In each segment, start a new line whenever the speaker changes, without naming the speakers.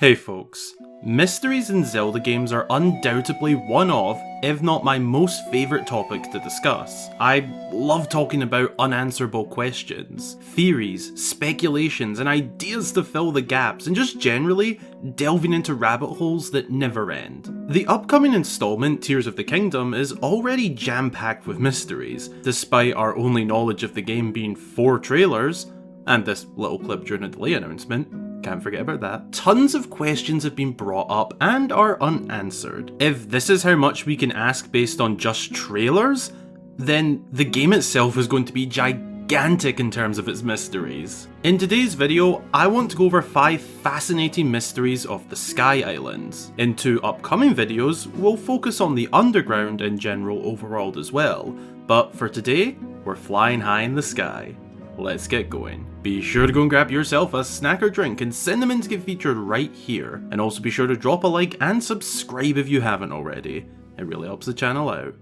Hey folks, mysteries in Zelda games are undoubtedly one of, if not my most favourite topic to discuss. I love talking about unanswerable questions, theories, speculations, and ideas to fill the gaps, and just generally delving into rabbit holes that never end. The upcoming installment, Tears of the Kingdom, is already jam-packed with mysteries, despite our only knowledge of the game being 4 trailers, and this little clip during a delay announcement. Can't forget about that. Tons of questions have been brought up and are unanswered. If this is how much we can ask based on just trailers, then the game itself is going to be gigantic in terms of its mysteries. In today's video, I want to go over 5 fascinating mysteries of the Sky Islands. In 2 upcoming videos, we'll focus on the underground and general overworld as well, but for today, we're flying high in the sky. Let's get going. Be sure to go and grab yourself a snack or drink and sentiments get featured right here. And also be sure to drop a like and subscribe if you haven't already. It really helps the channel out.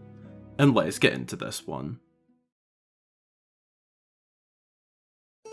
And let's get into this one.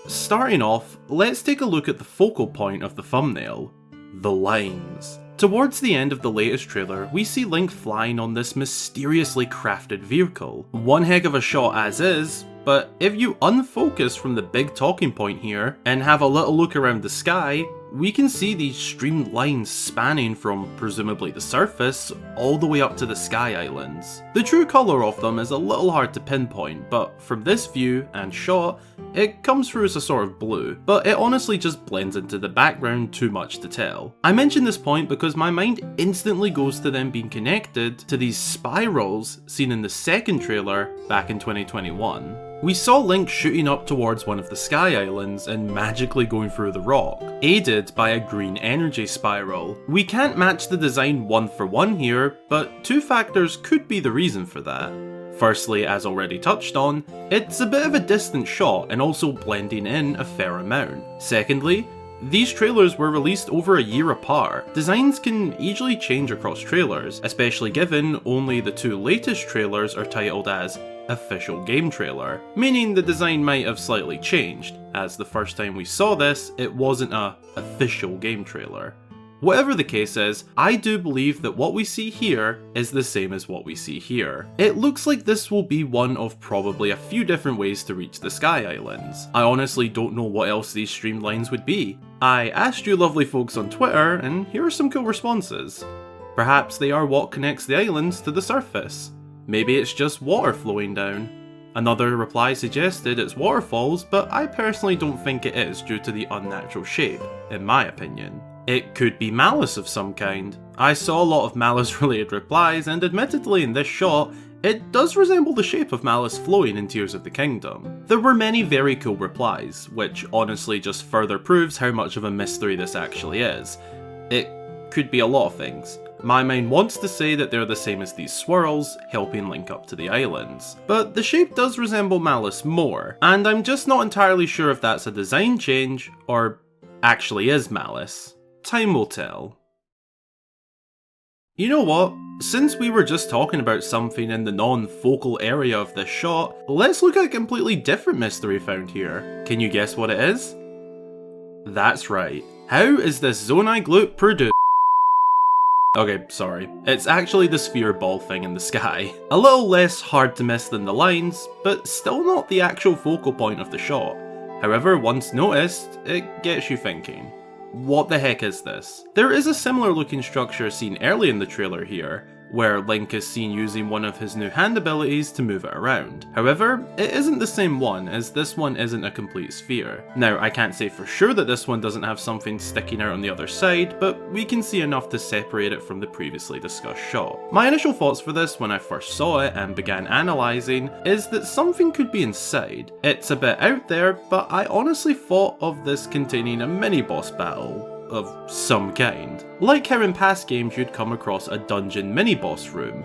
Starting off, let's take a look at the focal point of the thumbnail. The lines. Towards the end of the latest trailer, we see Link flying on this mysteriously crafted vehicle. One heck of a shot as is, but if you unfocus from the big talking point here and have a little look around the sky, we can see these streamed lines spanning from presumably the surface all the way up to the Sky Islands. The true colour of them is a little hard to pinpoint, but from this view and shot, it comes through as a sort of blue, but it honestly just blends into the background too much to tell. I mention this point because my mind instantly goes to them being connected to these spirals seen in the second trailer back in 2021. We saw Link shooting up towards one of the Sky Islands and magically going through the rock, aided by a green energy spiral. We can't match the design 1 for 1 here, but 2 factors could be the reason for that. Firstly, as already touched on, it's a bit of a distant shot and also blending in a fair amount. Secondly, these trailers were released over a year apart. Designs can easily change across trailers, especially given only the 2 latest trailers are titled as official game trailer, meaning the design might have slightly changed, as the first time we saw this, it wasn't a official game trailer. Whatever the case is, I do believe that what we see here is the same as what we see here. It looks like this will be one of probably a few different ways to reach the Sky Islands. I honestly don't know what else these streamed lines would be. I asked you lovely folks on Twitter, and here are some cool responses. Perhaps they are what connects the islands to the surface. Maybe it's just water flowing down. Another reply suggested it's waterfalls, but I personally don't think it is due to the unnatural shape, in my opinion. It could be malice of some kind. I saw a lot of malice related replies, and admittedly in this shot, it does resemble the shape of malice flowing in Tears of the Kingdom. There were many very cool replies, which honestly just further proves how much of a mystery this actually is. It could be a lot of things. My mind wants to say that they're the same as these swirls, helping Link up to the islands. But the shape does resemble malice more, and I'm just not entirely sure if that's a design change, or actually is malice. Time will tell. You know what? Since we were just talking about something in the non-focal area of this shot, let's look at a completely different mystery found here. Can you guess what it is? That's right. How is this Zonai Gloop produced? Okay, sorry. It's actually the sphere ball thing in the sky. A little less hard to miss than the lines, but still not the actual focal point of the shot. However, once noticed, it gets you thinking. What the heck is this? There is a similar looking structure seen early in the trailer here, where Link is seen using one of his new hand abilities to move it around. However, it isn't the same one, as this one isn't a complete sphere. Now, I can't say for sure that this one doesn't have something sticking out on the other side, but we can see enough to separate it from the previously discussed shot. My initial thoughts for this when I first saw it and began analysing is that something could be inside. It's a bit out there, but I honestly thought of this containing a mini-boss battle of some kind. Like how in past games you'd come across a dungeon mini-boss room.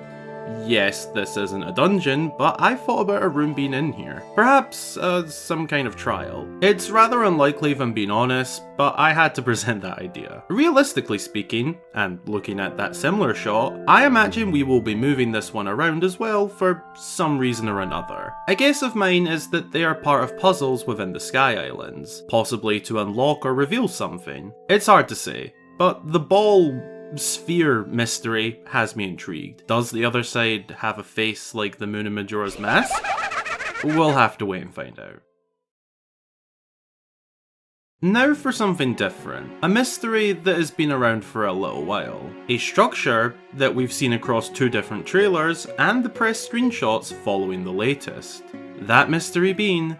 Yes, this isn't a dungeon, but I thought about a room being in here. Perhaps some kind of trial. It's rather unlikely if I'm being honest, but I had to present that idea. Realistically speaking, and looking at that similar shot, I imagine we will be moving this one around as well for some reason or another. A guess of mine is that they are part of puzzles within the Sky Islands, possibly to unlock or reveal something. It's hard to say. But the ball sphere mystery has me intrigued. Does the other side have a face like the moon in Majora's Mask? We'll have to wait and find out. Now for something different. A mystery that has been around for a little while. A structure that we've seen across 2 different trailers and the press screenshots following the latest. That mystery being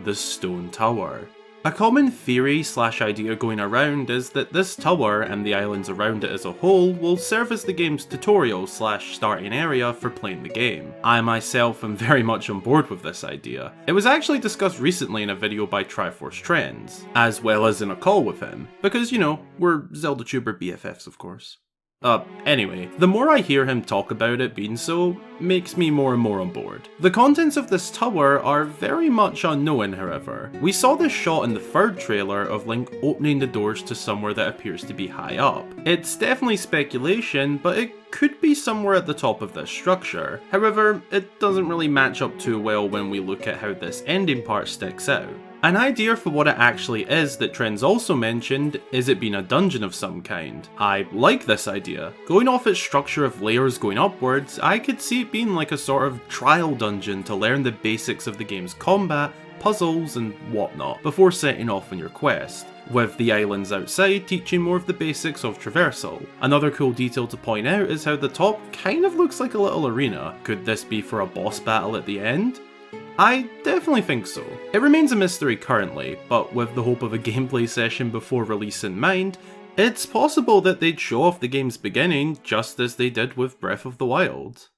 the Stone Tower. A common theory / idea going around is that this tower and the islands around it as a whole will serve as the game's tutorial / starting area for playing the game. I myself am very much on board with this idea. It was actually discussed recently in a video by Triforce Trends, as well as in a call with him, because you know, we're Zelda tuber BFFs of course. Anyway, the more I hear him talk about it being so, makes me more and more on board. The contents of this tower are very much unknown, however. We saw this shot in the 3rd trailer of Link opening the doors to somewhere that appears to be high up. It's definitely speculation, but it could be somewhere at the top of this structure. However, it doesn't really match up too well when we look at how this ending part sticks out. An idea for what it actually is that Trends also mentioned is it being a dungeon of some kind. I like this idea. Going off its structure of layers going upwards, I could see it being like a sort of trial dungeon to learn the basics of the game's combat, puzzles and whatnot, before setting off on your quest, with the islands outside teaching more of the basics of traversal. Another cool detail to point out is how the top kind of looks like a little arena. Could this be for a boss battle at the end? I definitely think so. It remains a mystery currently, but with the hope of a gameplay session before release in mind, it's possible that they'd show off the game's beginning just as they did with Breath of the Wild.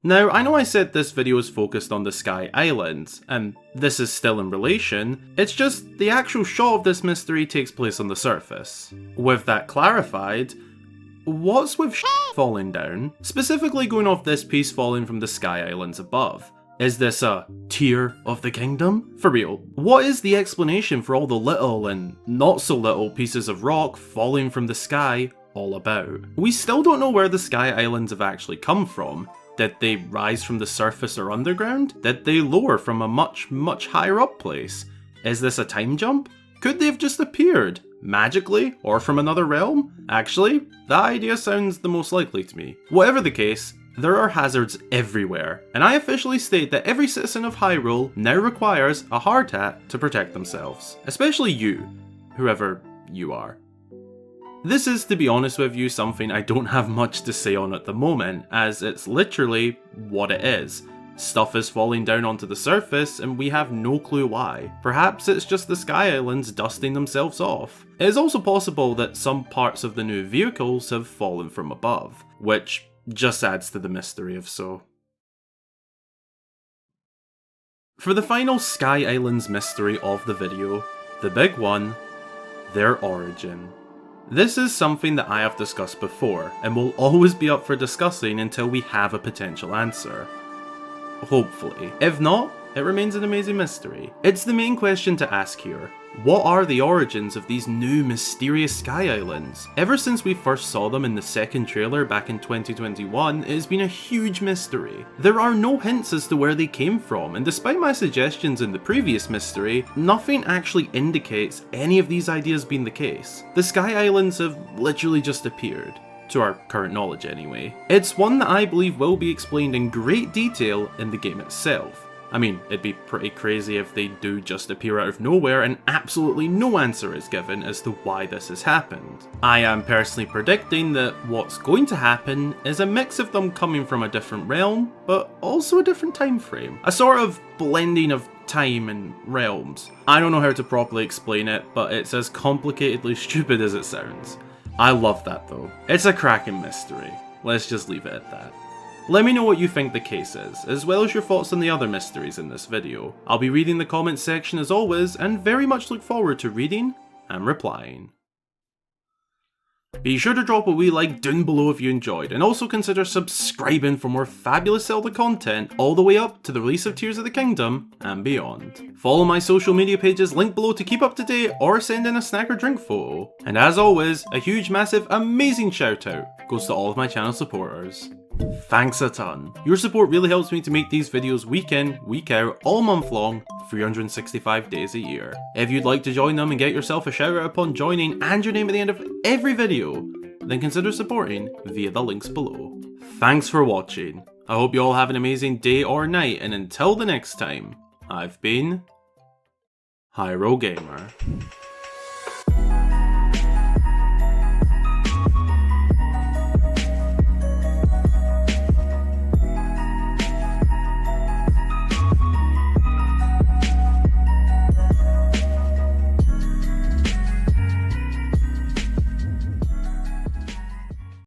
Now, I know I said this video is focused on the Sky Islands, and this is still in relation, it's just the actual shot of this mystery takes place on the surface. With that clarified, what's with falling down? Specifically going off this piece falling from the Sky Islands above. Is this a tear of the kingdom? For real, what is the explanation for all the little and not so little pieces of rock falling from the sky all about? We still don't know where the Sky Islands have actually come from. Did they rise from the surface or underground? Did they lower from a much higher up place? Is this a time jump? Could they have just appeared? Magically? Or from another realm? Actually, that idea sounds the most likely to me. Whatever the case, there are hazards everywhere, and I officially state that every citizen of Hyrule now requires a hard hat to protect themselves. Especially you, whoever you are. This is, to be honest with you, something I don't have much to say on at the moment, as it's literally what it is. Stuff is falling down onto the surface and we have no clue why. Perhaps it's just the Sky Islands dusting themselves off. It is also possible that some parts of the new vehicles have fallen from above, which just adds to the mystery if so. For the final Sky Islands mystery of the video, the big one, their origin. This is something that I have discussed before, and will always be up for discussing until we have a potential answer. Hopefully. If not, it remains an amazing mystery. It's the main question to ask here. What are the origins of these new mysterious Sky Islands? Ever since we first saw them in the 2nd trailer back in 2021, it has been a huge mystery. There are no hints as to where they came from, and despite my suggestions in the previous mystery, nothing actually indicates any of these ideas being the case. The Sky Islands have literally just appeared. To our current knowledge anyway. It's one that I believe will be explained in great detail in the game itself. I mean, it'd be pretty crazy if they do just appear out of nowhere and absolutely no answer is given as to why this has happened. I am personally predicting that what's going to happen is a mix of them coming from a different realm, but also a different time frame. A sort of blending of time and realms. I don't know how to properly explain it, but it's as complicatedly stupid as it sounds. I love that though. It's a cracking mystery. Let's just leave it at that. Let me know what you think the case is, as well as your thoughts on the other mysteries in this video. I'll be reading the comments section as always, and very much look forward to reading and replying. Be sure to drop a wee like down below if you enjoyed, and also consider subscribing for more fabulous Zelda content all the way up to the release of Tears of the Kingdom and beyond. Follow my social media pages linked below to keep up to date or send in a snack or drink photo. And as always, a huge massive amazing shout out goes to all of my channel supporters. Thanks a ton. Your support really helps me to make these videos week in, week out, all month long, 365 days a year. If you'd like to join them and get yourself a shout out upon joining and your name at the end of every video, then consider supporting via the links below. Thanks for watching. I hope you all have an amazing day or night, and until the next time, I've been Hyrule Gamer.